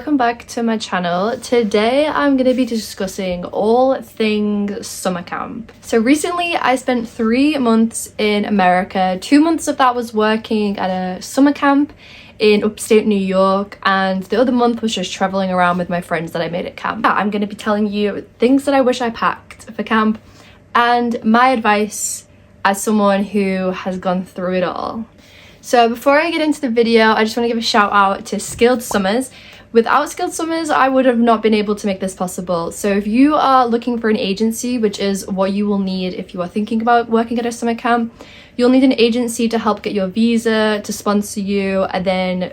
welcome back to my channel. Today I'm going to be discussing all things summer camp. So recently I spent 3 months in America. 2 months of that was working at a summer camp in upstate New York, and the other month was just traveling around with my friends that I made at camp. I'm going to be telling you things that I wish I packed for camp and my advice as someone who has gone through it all. So before I get into the video, I just want to give a shout out to Skilled Summers. Without Skilled Summers, I would have not been able to make this possible. So if you are looking for an agency, which is what you will need if you are thinking about working at a summer camp, you'll need an agency to help get your visa, to sponsor you, and then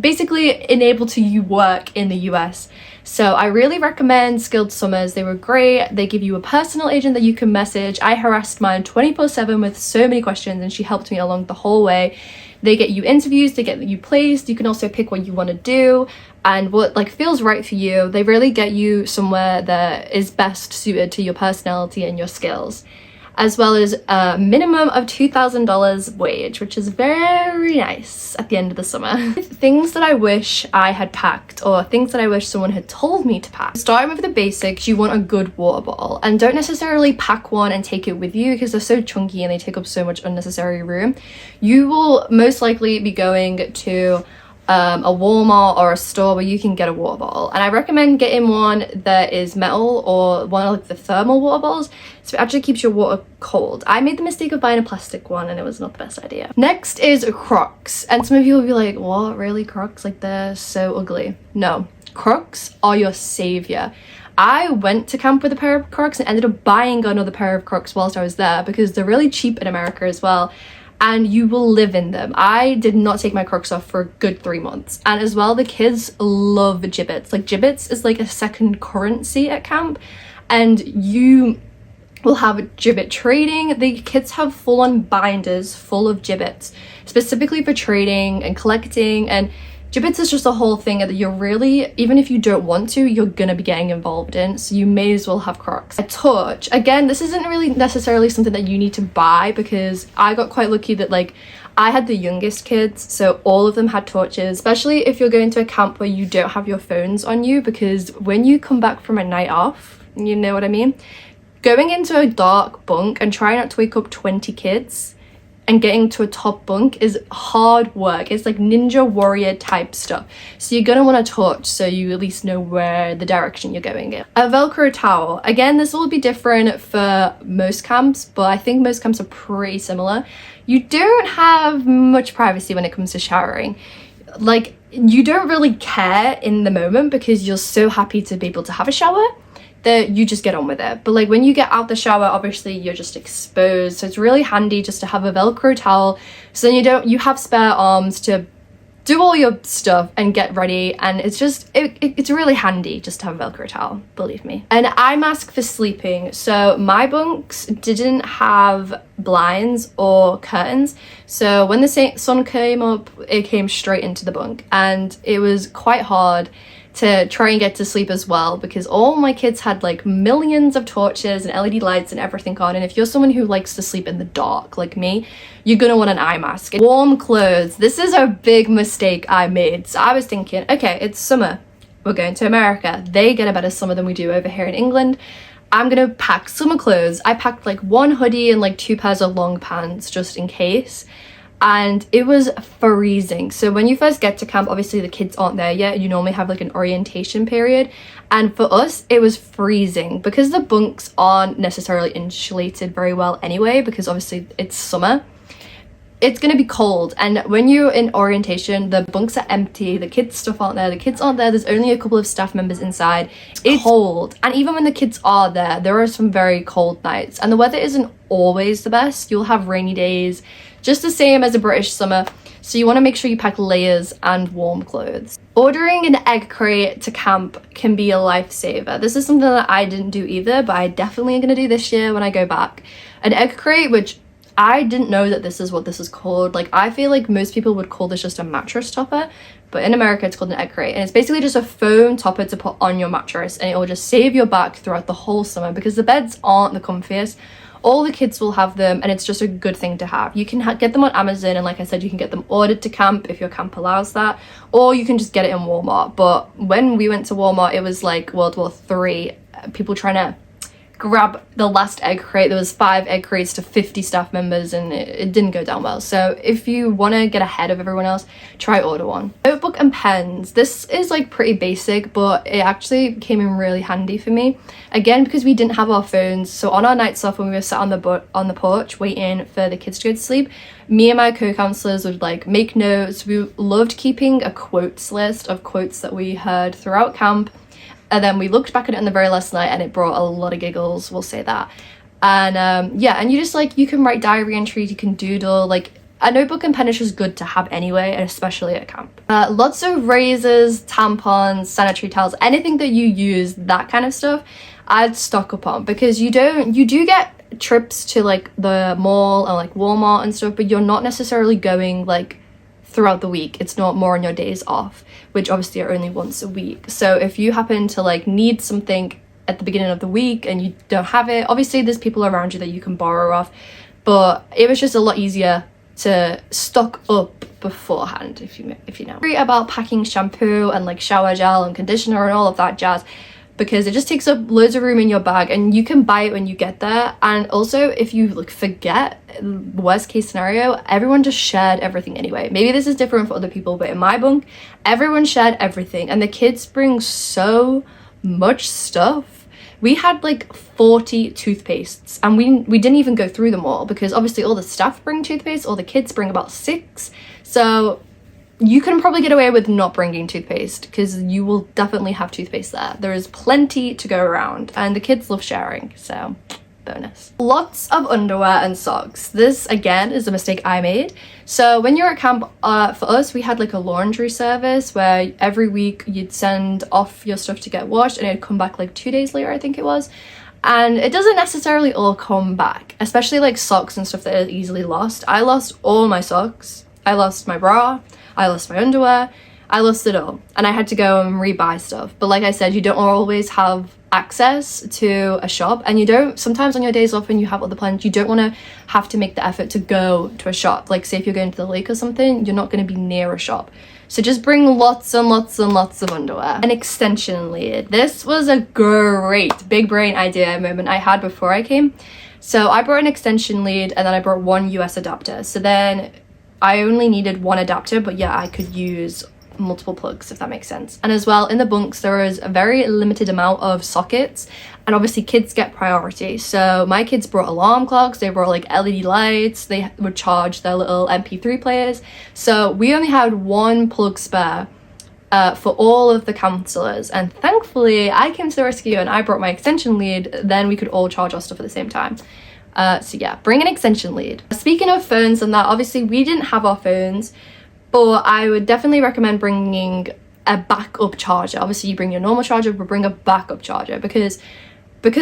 basically enable you work in the US. So I really recommend Skilled Summers. They were great. They give you a personal agent that you can message. I harassed mine 24/7 with so many questions, and she helped me along the whole way. They get you interviews, they get you placed. You can also pick what you want to do and what feels right for you. They really get you somewhere that is best suited to your personality and your skills, as well as a minimum of $2,000 wage, which is very nice at the end of the summer. Things that I wish I had packed, or things that I wish someone had told me to pack. Starting with the basics, you want a good water bottle, and don't necessarily pack one and take it with you because they're so chunky and they take up so much unnecessary room. You will most likely be going to a Walmart or a store where you can get a water bottle, and I recommend getting one that is metal or one of the thermal water bottles, so it actually keeps your water cold. I made the mistake of buying a plastic one and it was not the best idea. Next is Crocs, and some of you will be like, what, really? Crocs? They're so ugly. No, Crocs are your savior. I went to camp with a pair of Crocs and ended up buying another pair of Crocs whilst I was there because they're really cheap in America as well, and you will live in them. I did not take my Crocs off for a good 3 months. And as well, the kids love Jibbitz. Jibbitz is a second currency at camp, and you will have Jibbit trading. The kids have full-on binders full of Jibbitz, specifically for trading and collecting, and Jibbitz is just a whole thing that you're really, even if you don't want to, you're gonna be getting involved in, so you may as well have Crocs. A torch, again, this isn't really necessarily something that you need to buy because I got quite lucky that I had the youngest kids, so all of them had torches, especially if you're going to a camp where you don't have your phones on you, because when you come back from a night off, you know what I mean? Going into a dark bunk and trying not to wake up 20 kids and getting to a top bunk is hard work. It's ninja warrior type stuff. So you're gonna want a torch so you at least know where the direction you're going in. A Velcro towel. Again, this will be different for most camps, but I think most camps are pretty similar. You don't have much privacy when it comes to showering. You don't really care in the moment because you're so happy to be able to have a shower that you just get on with it. But when you get out the shower, obviously you're just exposed, so it's really handy just to have a Velcro towel, so then you have spare arms to do all your stuff and get ready, and it's really handy just to have a Velcro towel, believe me. An eye mask for sleeping. So my bunks didn't have blinds or curtains, so when the sun came up, it came straight into the bunk, and it was quite hard to try and get to sleep as well because all my kids had millions of torches and LED lights and everything on, and if you're someone who likes to sleep in the dark like me, you're gonna want an eye mask. Warm clothes. This is a big mistake I made. So I was thinking, okay, it's summer, we're going to America, they get a better summer than we do over here in England, I'm gonna pack summer clothes. I packed one hoodie and 2 pairs of long pants just in case, and it was freezing. So when you first get to camp, obviously the kids aren't there yet, you normally have an orientation period, and for us it was freezing because the bunks aren't necessarily insulated very well anyway, because obviously it's summer. It's gonna be cold, and when you're in orientation, the bunks are empty, the kids' stuff aren't there, there's only a couple of staff members inside. It's cold, and even when the kids are there, there are some very cold nights, and the weather isn't always the best. You'll have rainy days, just the same as a British summer, so you want to make sure you pack layers and warm clothes. Ordering an egg crate to camp can be a lifesaver. This is something that I didn't do either, but I definitely am going to do this year when I go back. An egg crate, which I didn't know that this is what this is called. I feel most people would call this just a mattress topper, but in America it's called an egg crate, and it's basically just a foam topper to put on your mattress, and it will just save your back throughout the whole summer because the beds aren't the comfiest. All the kids will have them, and it's just a good thing to have. You can get them on Amazon, and like I said, you can get them ordered to camp if your camp allows that, or you can just get it in Walmart. But when we went to Walmart, it was like World War III, people trying to grab the last egg crate. There was 5 egg crates to 50 staff members, and it didn't go down well. So if you want to get ahead of everyone else, try order one. Notebook and pens. This is like pretty basic, but it actually came in really handy for me, again because we didn't have our phones. So on our nights off, when we were sat on the porch waiting for the kids to go to sleep, me and my co-counselors would like make notes. We loved keeping a quotes list of quotes that we heard throughout camp. And then we looked back at it on the very last night, and it brought a lot of giggles, we'll say that. And yeah, and you just like, you can write diary entries, you can doodle. Like, a notebook and pen is just good to have anyway, and especially at camp. Lots of razors, tampons, sanitary towels, anything that you use, that kind of stuff, I'd stock up on, because you do get trips to like the mall and like Walmart and stuff, but you're not necessarily going like throughout the week. It's not more on your days off, which obviously are only once a week. So if you happen to like need something at the beginning of the week and you don't have it, obviously there's people around you that you can borrow off, but it was just a lot easier to stock up beforehand, if you know. Worry about packing shampoo and like shower gel and conditioner and all of that jazz, because it just takes up loads of room in your bag, and you can buy it when you get there. And also, if you like forget, worst case scenario, everyone just shared everything anyway. Maybe this is different for other people, but in my bunk, everyone shared everything, and the kids bring so much stuff. We had like 40 toothpastes, and we didn't even go through them all, because obviously all the staff bring toothpaste, all the kids bring about 6. So you can probably get away with not bringing toothpaste, because you will definitely have toothpaste there. There is plenty to go around, and the kids love sharing, so bonus. Lots of underwear and socks. This again is a mistake I made. So when you're at camp, for us, we had like a laundry service where every week you'd send off your stuff to get washed, and it'd come back like 2 days later, I think it was. And it doesn't necessarily all come back, especially like socks and stuff that are easily lost. I lost all my socks. I lost my bra. I lost my underwear. I lost it all, and I had to go and rebuy stuff. But like I said, you don't always have access to a shop, and you don't, sometimes on your days off when you have other plans, you don't want to have to make the effort to go to a shop. Like say if you're going to the lake or something, you're not going to be near a shop, so just bring lots and lots and lots of underwear. An extension lead. This was a great big brain idea moment I had before I came. So I brought an extension lead, and then I brought one US adapter, so then I only needed one adapter, but yeah, I could use multiple plugs, if that makes sense. And as well, in the bunks there is a very limited amount of sockets, and obviously kids get priority. So my kids brought alarm clocks, they brought like LED lights, they would charge their little MP3 players. So we only had one plug spare for all of the counselors, and thankfully I came to the rescue and I brought my extension lead. Then we could all charge our stuff at the same time. So yeah, bring an extension lead. Speaking of phones and that, obviously we didn't have our phones, but I would definitely recommend bringing a backup charger. Obviously you bring your normal charger, but bring a backup charger, because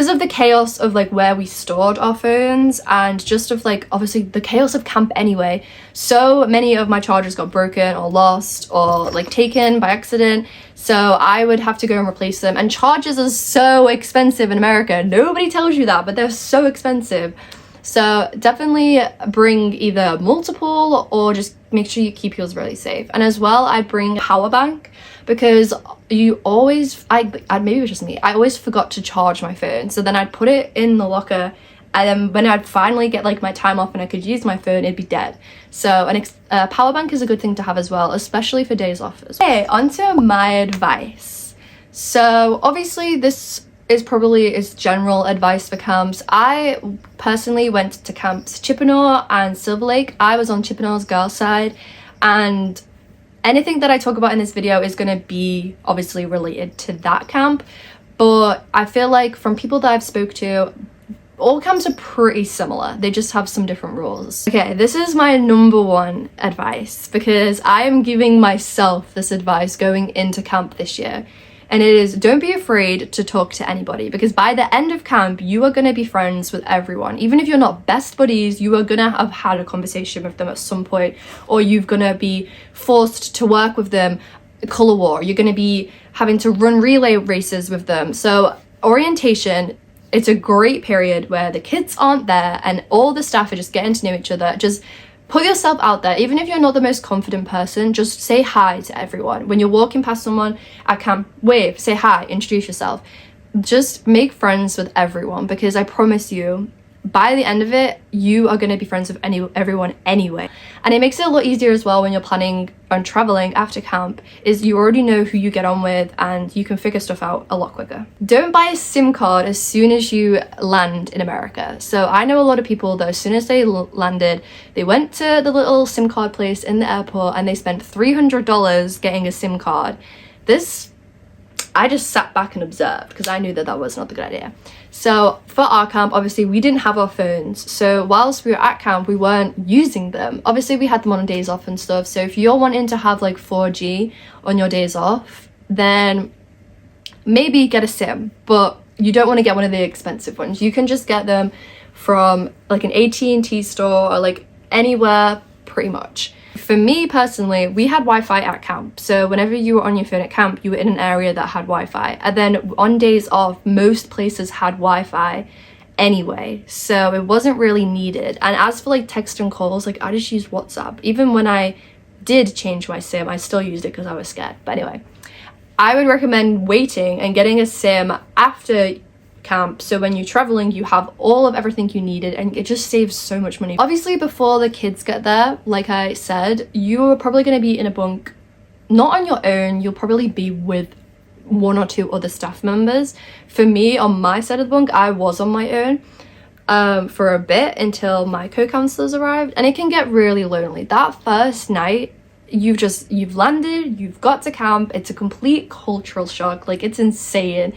of the chaos of like where we stored our phones, and just of like obviously the chaos of camp anyway, so many of my chargers got broken or lost or like taken by accident. So I would have to go and replace them, and chargers are so expensive in America. Nobody tells you that, but they're so expensive. So definitely bring either multiple, or just make sure you keep yours really safe. And as well, I'd bring a power bank, because you always, maybe it was just me, I always forgot to charge my phone. So then I'd put it in the locker, and then when I'd finally get like my time off and I could use my phone, it'd be dead. So a power bank is a good thing to have as well, especially for days off as well. Okay, onto my advice. So obviously this is probably general advice for camps. I personally went to camps Chippewa and Silver Lake. I was on Chippewa's girls side, and anything that I talk about in this video is going to be obviously related to that camp. But I feel like from people that I've spoke to, all camps are pretty similar. They just have some different rules. Okay, this is my number one advice, because I am giving myself this advice going into camp this year. And it is, don't be afraid to talk to anybody, because by the end of camp, you are going to be friends with everyone. Even if you're not best buddies, you are going to have had a conversation with them at some point, or you're going to be forced to work with them, color war. You're going to be having to run relay races with them. So orientation it's a great period where the kids aren't there and all the staff are just getting to know each other. Just put yourself out there. Even if you're not the most confident person, just say hi to everyone. When you're walking past someone at camp, wave, say hi, introduce yourself. Just make friends with everyone, because I promise you, by the end of it, you are going to be friends with everyone anyway. And it makes it a lot easier as well when you're planning on traveling after camp, is you already know who you get on with and you can figure stuff out a lot quicker. Don't buy a SIM card as soon as you land in America. So I know a lot of people that as soon as they landed, they went to the little SIM card place in the airport and they spent $300 getting a SIM card. I just sat back and observed because I knew that that was not the good idea. So for our camp, obviously we didn't have our phones. So whilst we were at camp, we weren't using them. Obviously we had them on days off and stuff. So if you're wanting to have like 4G on your days off, then maybe get a SIM, but you don't want to get one of the expensive ones. You can just get them from like an AT&T store or like anywhere pretty much. For me personally, we had Wi-Fi at camp. So whenever you were on your phone at camp, you were in an area that had Wi-Fi. And then on days off, most places had Wi-Fi anyway. So it wasn't really needed. And as for like text and calls, like I just used WhatsApp. Even when I did change my SIM, I still used it because I was scared. But anyway, I would recommend waiting and getting a SIM after camp, so when you're traveling you have all of everything you needed, and it just saves so much money. Obviously before the kids get there, like I said, you are probably going to be in a bunk not on your own. You'll probably be with 1 or 2 other staff members. For me, on my side of the bunk, I was on my own for a bit until my co-counselors arrived, and it can get really lonely. That first night, you've landed, you've got to camp, it's a complete cultural shock. Like, it's insane.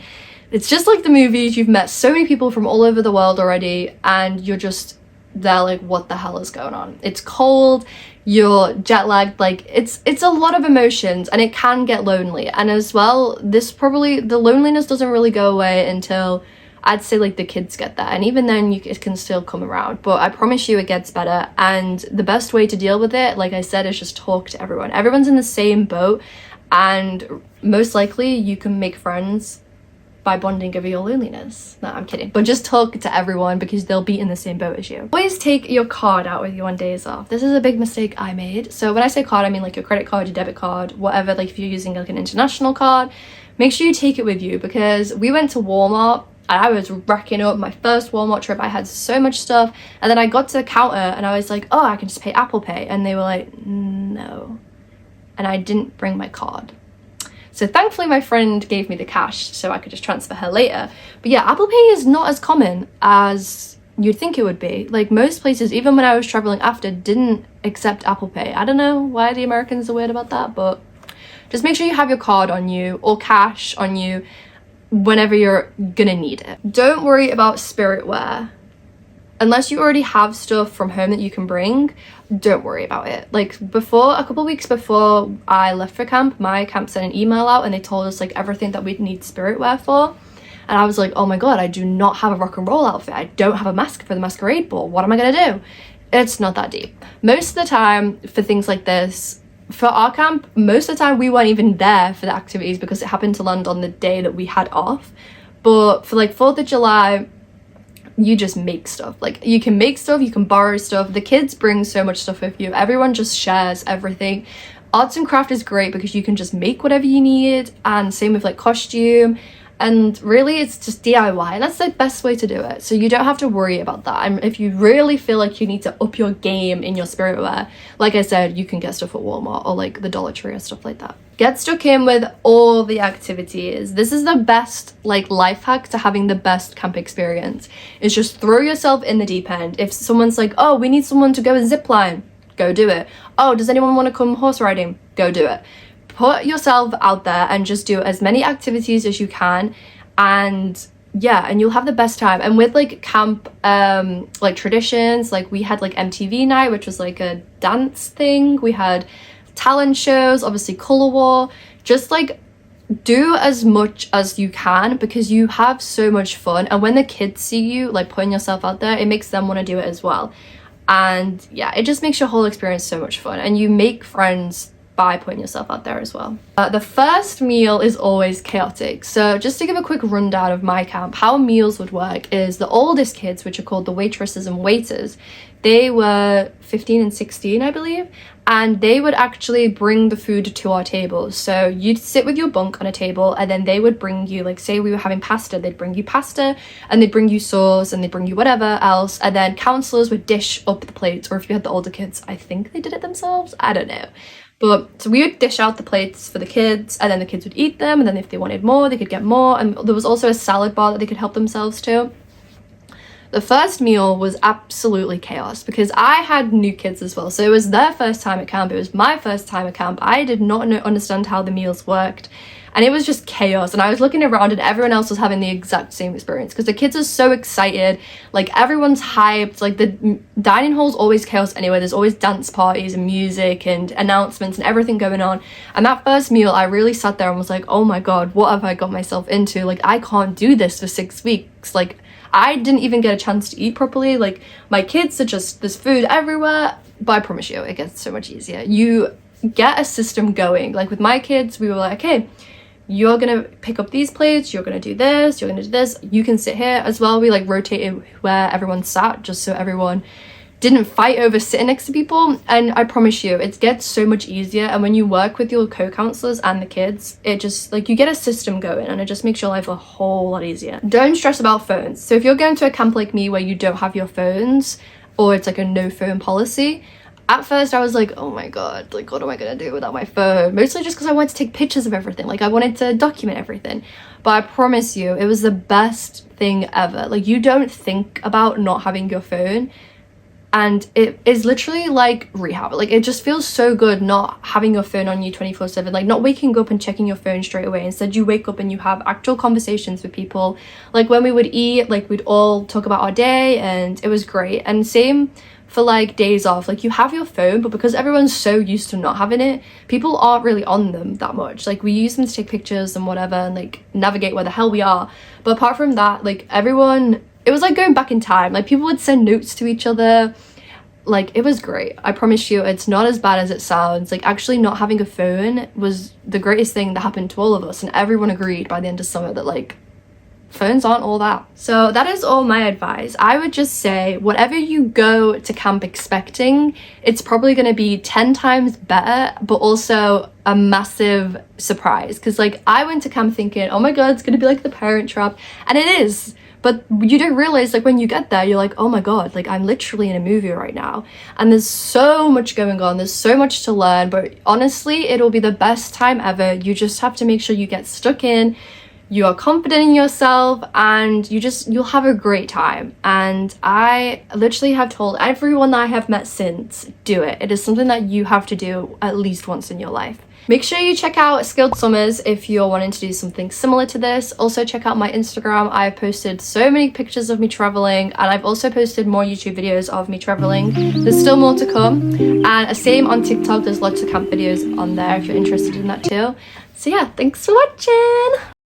It's just like the movies. You've met so many people from all over the world already, and you're just there like, what the hell is going on? It's cold, you're jet lagged, like it's a lot of emotions, and it can get lonely. And as well, the loneliness doesn't really go away until I'd say like the kids get there, and even then it can still come around. But I promise you it gets better, and the best way to deal with it, like I said, is just talk to everyone. Everyone's in the same boat, and most likely you can make friends by bonding over your loneliness. No, I'm kidding. But just talk to everyone because they'll be in the same boat as you. Always take your card out with you on days off. This is a big mistake I made. So when I say card, I mean like your credit card, your debit card, whatever. Like if you're using like an international card, make sure you take it with you, because we went to Walmart and I was racking up my first Walmart trip. I had so much stuff, and then I got to the counter and I was like, oh, I can just pay Apple Pay, and they were like, no. And I didn't bring my card. So thankfully my friend gave me the cash so I could just transfer her later. But yeah, Apple Pay is not as common as you'd think it would be. Like most places, even when I was traveling after, didn't accept Apple Pay. I don't know why the Americans are weird about that, but just make sure you have your card on you or cash on you whenever you're gonna need it. Don't worry about spirit wear. Unless you already have stuff from home that you can bring, don't worry about it. Like a couple weeks before I left for camp, my camp sent an email out and they told us like everything that we'd need spirit wear for. And I was like, oh my god, I do not have a rock and roll outfit. I don't have a mask for the masquerade ball. What am I gonna do? It's not that deep. Most of the time for things like this, for our camp, most of the time we weren't even there for the activities because it happened to land on the day that we had off. But for like 4th of July, you just make stuff. Like you can make stuff, you can borrow stuff. The kids bring so much stuff with you. Everyone just shares everything. Arts and craft is great because you can just make whatever you need, and same with like costume. And really it's just DIY, and that's the best way to do it. So you don't have to worry about that. And if you really feel like you need to up your game in your spirit wear, like I said, you can get stuff at Walmart or like the Dollar Tree or stuff like that. Get stuck in with all the activities. This is the best like life hack to having the best camp experience. Is just throw yourself in the deep end. If someone's like, oh, we need someone to go and zip line, go do it. Oh, does anyone want to come horse riding? Go do it. Put yourself out there and just do as many activities as you can, and yeah, and you'll have the best time. And with like camp like traditions, like we had like MTV night, which was like a dance thing. We had talent shows, obviously color war. Just like do as much as you can because you have so much fun, and when the kids see you like putting yourself out there, it makes them want to do it as well. And yeah, it just makes your whole experience so much fun, and you make friends by putting yourself out there as well. The first meal is always chaotic. So just to give a quick rundown of my camp, how meals would work is the oldest kids, which are called the waitresses and waiters, they were 15 and 16, I believe, and they would actually bring the food to our tables. So you'd sit with your bunk on a table, and then they would bring you, like, say we were having pasta, they'd bring you pasta, and they'd bring you sauce, and they'd bring you whatever else, and then counselors would dish up the plates, or if you had the older kids, I think they did it themselves, I don't know. But so we would dish out the plates for the kids, and then the kids would eat them, and then if they wanted more, they could get more, and there was also a salad bar that they could help themselves to. The first meal was absolutely chaos because I had new kids as well. So it was their first time at camp. It was my first time at camp. I did not understand how the meals worked. And it was just chaos. And I was looking around and everyone else was having the exact same experience because the kids are so excited. Like, everyone's hyped. Like, the dining hall's always chaos anyway. There's always dance parties and music and announcements and everything going on. And that first meal, I really sat there and was like, oh my God, what have I got myself into? Like, I can't do this for 6 weeks. Like, I didn't even get a chance to eat properly. Like, my kids are just, there's food everywhere, but I promise you, it gets so much easier. You get a system going. Like, with my kids, we were like, okay, you're gonna pick up these plates, you're gonna do this, you're gonna do this, you can sit here as well. We like rotated where everyone sat just so everyone didn't fight over sitting next to people. And I promise you, it gets so much easier. And when you work with your co-counselors and the kids, it just, like, you get a system going and it just makes your life a whole lot easier. Don't stress about phones. So if you're going to a camp like me where you don't have your phones, or it's like a no phone policy, at first I was like, oh my God, like, what am I gonna do without my phone? Mostly just because I wanted to take pictures of everything. Like, I wanted to document everything. But I promise you, it was the best thing ever. Like, you don't think about not having your phone, and it is literally like rehab. Like, it just feels so good not having your phone on you 24/7, like not waking up and checking your phone straight away. Instead, you wake up and you have actual conversations with people. Like, when we would eat, like, we'd all talk about our day, and it was great. And same for like days off. Like, you have your phone, but because everyone's so used to not having it, people aren't really on them that much. Like, we use them to take pictures and whatever, and like navigate where the hell we are. But apart from that, like, everyone, it was like going back in time. Like, people would send notes to each other. Like, it was great. I promise you, it's not as bad as it sounds. Like, actually not having a phone was the greatest thing that happened to all of us, and everyone agreed by the end of summer that, like, phones aren't all that. So that is all my advice. I would just say, whatever you go to camp expecting, it's probably going to be 10 times better, but also a massive surprise. Because, like, I went to camp thinking, oh my God, it's going to be like the Parent Trap, and it is. But you don't realize, like, when you get there, you're like, oh my God, like, I'm literally in a movie right now. And there's so much going on. There's so much to learn. But honestly, it'll be the best time ever. You just have to make sure you get stuck in, you are confident in yourself, and you'll have a great time. And I literally have told everyone that I have met since, do it. It is something that you have to do at least once in your life. Make sure you check out Skilled Summers if you're wanting to do something similar to this. Also check out my Instagram. I've posted so many pictures of me traveling, and I've also posted more YouTube videos of me traveling. There's still more to come. And same on TikTok, there's lots of camp videos on there if you're interested in that too. So yeah, thanks for watching.